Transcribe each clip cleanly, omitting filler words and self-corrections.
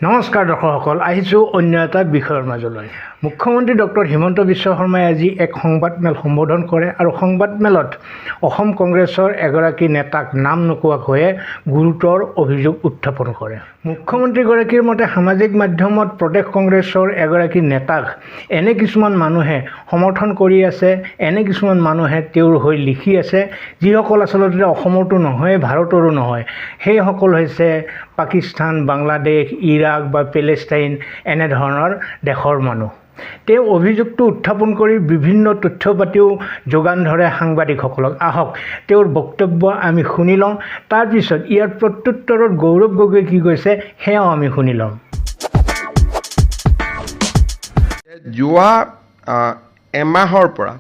নমস্কাৰ দৰ্শকসকল, আহিছোঁ অন্য এটা বিষয়ৰ মাজলৈ। মুখ্যমন্ত্ৰী ডক্টৰ হিমন্ত বিশ্ব শৰ্মাই আজি এক সংবাদমেল সম্বোধন কৰে আৰু সংবাদমেলত অসম কংগ্ৰেছৰ এগৰাকী নেতাক নাম নোকোৱাকৈয়ে গুৰুতৰ অভিযোগ উত্থাপন কৰে। মুখ্যমন্ত্ৰীগৰাকীৰ মতে সামাজিক মাধ্যমত প্ৰদেশ কংগ্ৰেছৰ এগৰাকী নেতাক এনে কিছুমান মানুহে সমৰ্থন কৰি আছে, এনে কিছুমান মানুহে তেওঁৰ হৈ লিখি আছে, যিসকল আচলতে অসমৰতো নহয়, ভাৰতৰো নহয়। সেইসকল হৈছে পাকিস্তান, বাংলাদেশ, ইৰাক বা পেলেষ্টাইন এনেধৰণৰ দেশৰ মানুহ। তেওঁ অভিযোগটো উত্থাপন কৰি বিভিন্ন তথ্য পাতিও যোগান ধৰে সাংবাদিকসকলক। আহক তেওঁৰ বক্তব্য আমি শুনি লওঁ, তাৰপিছত ইয়াৰ প্ৰত্যুত্তৰত গৌৰৱ গগৈয়ে কি কৈছে সেয়াও আমি শুনি লওঁ। যোৱা এমাহৰ পৰা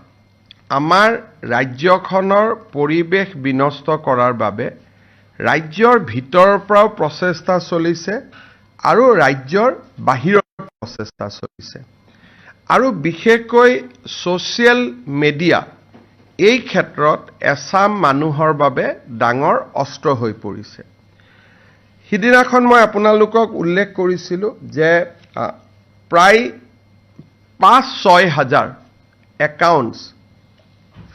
আমাৰ ৰাজ্যখনৰ পৰিৱেশ বিনষ্ট কৰাৰ বাবে ৰাজ্যৰ ভিতৰৰ পৰাও প্ৰচেষ্টা চলিছে আৰু ৰাজ্যৰ বাহিৰৰ প্ৰচেষ্টা চলিছে আৰু বিশেষকৈ ছ'চিয়েল মিডিয়া এই ক্ষেত্ৰত এচাম মানুহৰ বাবে ডাঙৰ অস্ত্ৰ হৈ পৰিছে। সিদিনাখন মই আপোনালোকক উল্লেখ কৰিছিলোঁ যে প্ৰায় ৫-৬ হাজাৰ একাউণ্টছ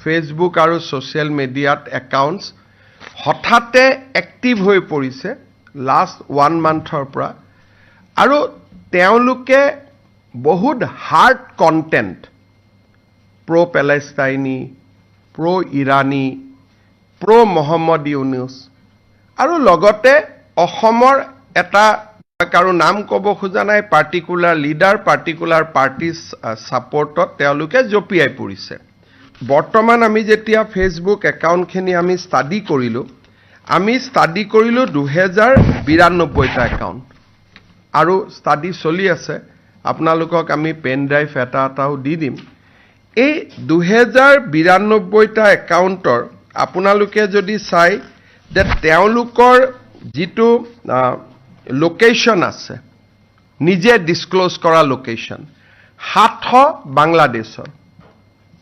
ফেচবুক আৰু ছ'চিয়েল মিডিয়াত একাউণ্টছ হঠাতে এক্টিভ হৈ পৰিছে লাষ্ট 1 মান্থৰ পৰা আৰু তেওঁলোকে বহুত হাৰ্ড কণ্টেণ্ট প্ৰ' পেলেষ্টাইনী, প্ৰ' ইৰাণী, প্ৰ' মহম্মদ ইউনুছ আৰু লগতে অসমৰ এটা কাৰো নাম ক'ব খোজা নাই পাৰ্টিকুলাৰ লিডাৰ, পাৰ্টিকুলাৰ পাৰ্টিৰ ছাপৰ্টত তেওঁলোকে জঁপিয়াই পৰিছে। বৰ্তমান আমি যেতিয়া ফেচবুক একাউণ্টখিনি আমি ষ্টাডি কৰিলোঁ 2092টা একাউণ্ট আৰু ষ্টাডি চলি আছে। আপোনালোকক আমি পেন ড্ৰাইভ এটাও দি দিম। এই 2092টা একাউণ্টৰ আপোনালোকে যদি চাই যে তেওঁলোকৰ যিটো লোকেশ্যন আছে, নিজে ডিছক্ল'জ কৰা লোকেশ্যন 700 বাংলাদেশৰ,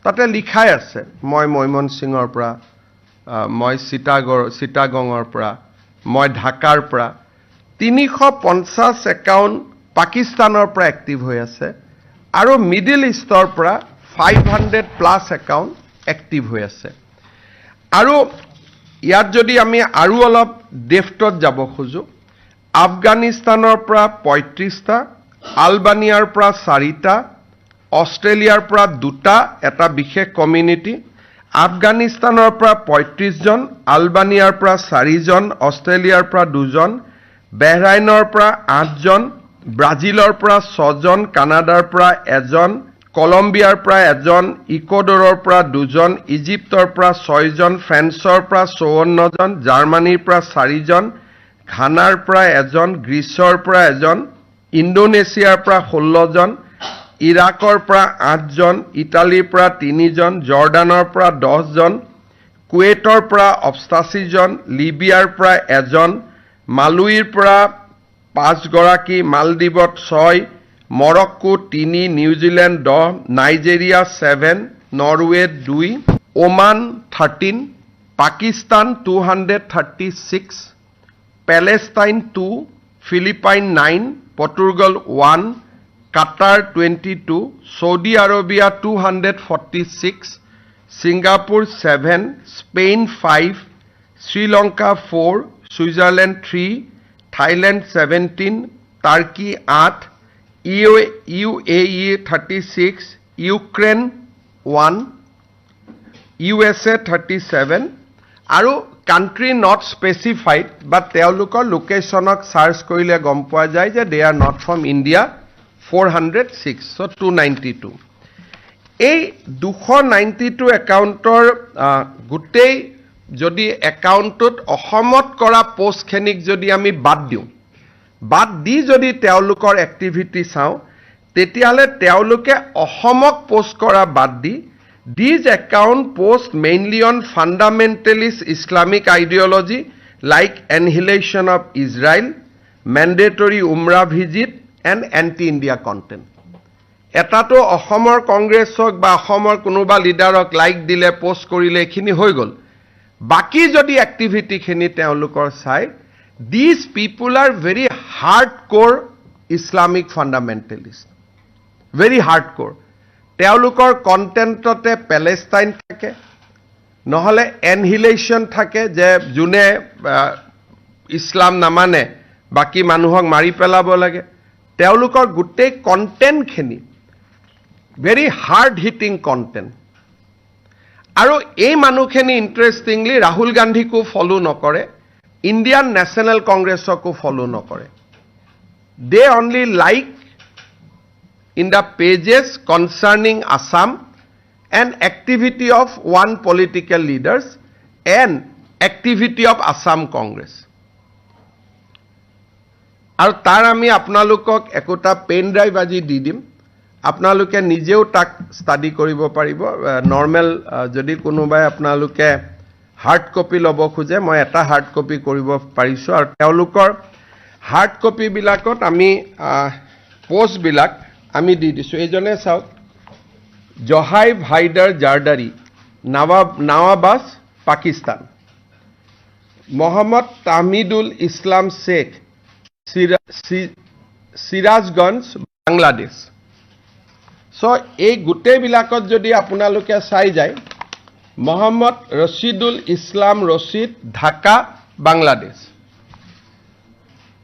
তাতে লিখাই আছে মই ময়মনসিঙৰ পৰা, মই চিটাগঙৰ পৰা, মই ঢাকাৰ পৰা। 350 একাউণ্ট পাকিস্তানৰ পৰা এক্টিভ হৈ আছে আৰু মিডিল ইষ্টৰ পৰা 500+ একাউণ্ট এক্টিভ হৈ আছে। আৰু ইয়াত যদি আমি আৰু অলপ ডেফটত যাব খোজোঁ, আফগানিস্তানৰ পৰা 35টা, আলবানিয়াৰ পৰা 4টা, অষ্ট্ৰেলিয়াৰ পৰা 2টা, এটা বিশেষ কমিউনিটি, আফগানিস্তানৰ পৰা 35 জন, আলবানিয়াৰ পৰা 4 জন, অষ্ট্ৰেলিয়াৰ পৰা 2 জন, বেহৰাইনৰ পৰা 8 জন, ব্ৰাজিলৰ পৰা 6 জন, কানাডাৰ পৰা 1 জন, কলম্বিয়াৰ পৰা 1 জন, ইকুৱেডৰৰ পৰা 2 জন, ইজিপ্তৰ পৰা 6 জন, ফ্ৰান্সৰ পৰা 54 জন, জাৰ্মানীৰ পৰা 4 জন, ঘানাৰ পৰা 1 জন, গ্ৰীচৰ পৰা 1 জন, ইণ্ডোনেছিয়াৰ পৰা 16 জন, ইৰাকৰ পৰা 8 জন, ইটালীৰ পৰা 3 জন, জৰ্ডানৰ পৰা 10 জন, কুৱেইটৰ পৰা 88 জন, লিবিয়াৰ পৰা 1 জন, মালুইৰ পৰা 5 গৰাকী, মালদ্বীপত 6, Morocco 3, New Zealand 10, Nigeria 7, Norway 2, Oman 13, Pakistan 236, Palestine 2, Philippines 9, Portugal 1, Qatar 22, Saudi Arabia 246, Singapore 7, Spain 5, Sri Lanka 4, Switzerland 3, Thailand 17, Turkey 8, UAE 36, Ukraine 1, USA 37 আৰু কাণ্ট্ৰি নট স্পেচিফাইড, বা তেওঁলোকৰ লোকেশ্যনক চাৰ্চ কৰিলে গম পোৱা যায় যে they are not from India 406, so 292। এই 292 একাউণ্টৰ গোটেই যদি একাউণ্টটোত অসমত কৰা পোষ্টখিনিক যদি আমি বাদ দি যদি তেওঁলোকৰ এক্টিভিটি চাওঁ, তেতিয়াহ'লে তেওঁলোকে অসমক পোষ্ট কৰা বাদ দি these account post mainly on fundamentalist Islamic ideology like annihilation of Israel, mandatory Umrah visit and anti-India content. এটাতো অসমৰ কংগ্ৰেছক বা অসমৰ কোনোবা লিডাৰক লাইক দিলে, পোষ্ট কৰিলে, এইখিনি হৈ গ'ল। বাকি যদি এক্টিভিটিখিনি তেওঁলোকৰ চাই, these people are very hardcore Islamic fundamentalist, very hardcore. তেওঁলোকৰ কণ্টেণ্টতে পেলেষ্টাইন থাকে, নহ'লে এনহিলেশ্যন থাকে যে যোনে ইছলাম নামানে বাকী মানুহক মাৰি পেলাব লাগে। তেওঁলোকৰ গোটেই কণ্টেণ্টখিনি ভেৰি হাৰ্ড হিটিং কণ্টেণ্ট। আৰু এই মানুহখিনি ইণ্টাৰেষ্টিংলি ৰাহুল গান্ধীকো ফ'ল' নকৰে, ইণ্ডিয়ান নেশ্যনেল কংগ্ৰেছকো ফ'ল' নকৰে। They only like in the pages concerning Assam and activity of one political leaders and activity of Assam Congress. আৰু তাৰ আমি আপোনালোকক একোটা পেন ড্ৰাইভ আজি দি দিম, আপোনালোকে নিজেও তাক ষ্টাডি কৰিব পাৰিব। নৰ্মেল যদি কোনোবাই আপোনালোকে হাৰ্ড কপি ল'ব খোজে, মই এটা হাৰ্ড কপি কৰিব পাৰিছোঁ। আৰু তেওঁলোকৰ হাৰ্ড কপিবিলাকত আমি পোষ্টবিলাক আমি দি দিছোঁ। এইজনে চাওক, জহাই ভাইদাৰ জাৰদাৰী, নাৱাবাছ, পাকিস্তান। মহম্মদ তাহমিদুল ইছলাম শেখ, সিৰাজগঞ্জ, বাংলাদেশ। চ' এই গোটেইবিলাকত যদি আপোনালোকে চাই যায়, Mohammed Rashidul Islam Rashid, Dhaka, Bangladesh.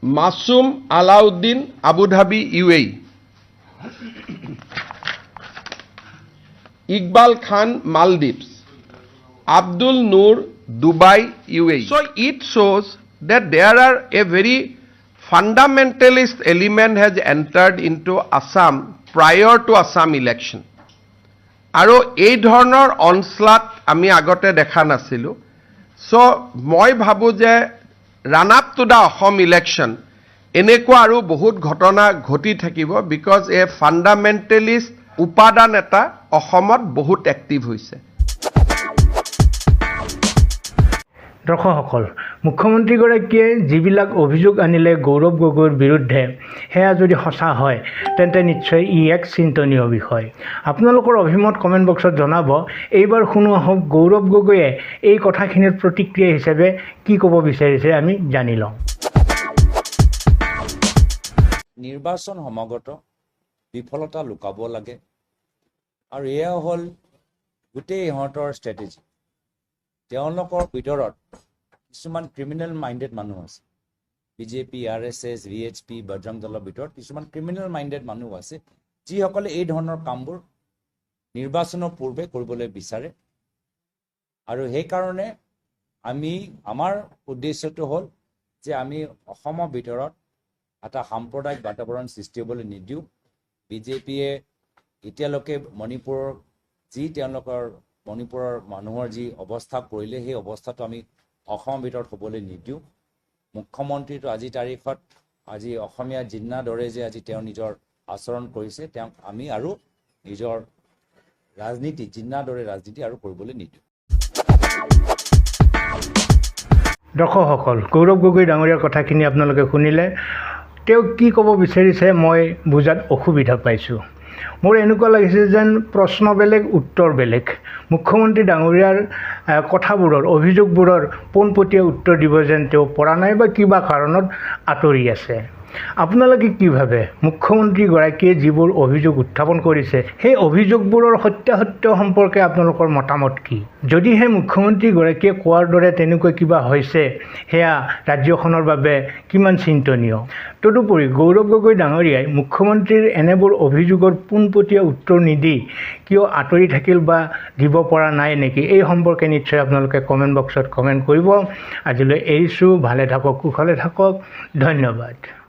Masum Alauddin, Abu Dhabi, UAE। Iqbal Khan, Maldives. Abdul Noor, Dubai, UAE. So it shows that there are a very fundamentalist element has entered into Assam prior to Assam election. আৰু এই ধৰণৰ অনস্লাট আমি আগতে দেখা নাছিলোঁ। চ' মই ভাবোঁ যে run up to the Assam election এনেকুৱা আৰু বহুত ঘটনা ঘটি থাকিব, বিকজ এ ফাণ্ডামেণ্টেলিষ্ট উপাদান এটা অসমত বহুত এক্টিভ হৈছে। দৰ্শকসকল, মুখ্যমন্ত্ৰীগৰাকীয়ে যিবিলাক অভিযোগ আনিলে গৌৰৱ গগৈৰ বিৰুদ্ধে, সেয়া যদি সঁচা হয় তেন্তে নিশ্চয় ই এক চিন্তনীয় বিষয়। আপোনালোকৰ অভিমত কমেণ্ট বক্সত জনাব। এইবাৰ শুনো আহক গৌৰৱ গগৈয়ে এই কথাখিনিৰ প্ৰতিক্ৰিয়া হিচাপে কি ক'ব বিচাৰিছে, আমি জানি লওঁ। নিৰ্বাচন সমাগত বিফলতা লুকাব লাগে, আৰু এয়া হ'ল গোটেই ইহঁতৰ ষ্ট্ৰেটেজি। তেওঁলোকৰ ভিতৰত কিছুমান ক্ৰিমিনেল মাইণ্ডেড মানুহ আছে। বিজেপি, RSS, VHP, বজৰং দলৰ ভিতৰত কিছুমান ক্ৰিমিনেল মাইণ্ডেড মানুহ আছে, যিসকলে এই ধৰণৰ কামবোৰ নিৰ্বাচনৰ পূৰ্বে কৰিবলৈ বিচাৰে। আৰু সেইকাৰণে আমাৰ উদ্দেশ্যটো হ'ল যে আমি অসমৰ ভিতৰত এটা সাম্প্ৰদায়িক বাতাবৰণ সৃষ্টি হ'বলৈ নিদিওঁ। বিজেপিয়ে এতিয়ালৈকে তেওঁলোকৰ মণিপুৰৰ মানুহৰ যি অৱস্থা কৰিলে, সেই অৱস্থাটো আমি অসমৰ ভিতৰত হ'বলৈ নিদিওঁ। মুখ্যমন্ত্ৰীটো আজিৰ তাৰিখত আজি অসমীয়া জিন্নাৰ দৰে যে আজি তেওঁ নিজৰ আচৰণ কৰিছে, তেওঁক আমি আৰু নিজৰ ৰাজনীতি জিন্নাৰ দৰে ৰাজনীতি আৰু কৰিবলৈ নিদিওঁ। দৰ্শকসকল, গৌৰৱ গগৈ ডাঙৰীয়াৰ কথাখিনি আপোনালোকে শুনিলে। তেওঁ কি ক'ব বিচাৰিছে মই বুজাত অসুবিধা পাইছোঁ। মোৰ এনেকুৱা লাগিছে যেন প্ৰশ্ন বেলেগ, উত্তৰ বেলেগ। মুখ্যমন্ত্ৰী ডাঙৰীয়াৰ কথাবোৰৰ, অভিযোগবোৰৰ পোনপটীয়া উত্তৰ দিব যেন তেওঁ পৰা নাই বা কিবা কাৰণত আঁতৰি আছে। আপোনালোকে কি ভাবে? মুখ্যমন্ত্ৰীগৰাকীয়ে যিবোৰ অভিযোগ উত্থাপন কৰিছে, সেই অভিযোগবোৰৰ সত্যাসত্য সম্পৰ্কে আপোনালোকৰ মতামত কি? যদিহে মুখ্যমন্ত্ৰীগৰাকীয়ে কোৱাৰ দৰে তেনেকুৱা কিবা হৈছে, সেয়া ৰাজ্যখনৰ বাবে কিমান চিন্তনীয়। তদুপৰি গৌৰৱ গগৈ ডাঙৰীয়াই মুখ্যমন্ত্ৰীৰ এনেবোৰ অভিযোগৰ পোনপটীয়া উত্তৰ নিদি কিয় আঁতৰি থাকিল বা দিব পৰা নাই নেকি, এই সম্পৰ্কে নিশ্চয় আপোনালোকে কমেণ্ট বক্সত কমেণ্ট কৰিব। আজিলৈ এৰিছোঁ। ভালে থাকক, কুশলে থাকক। ধন্যবাদ।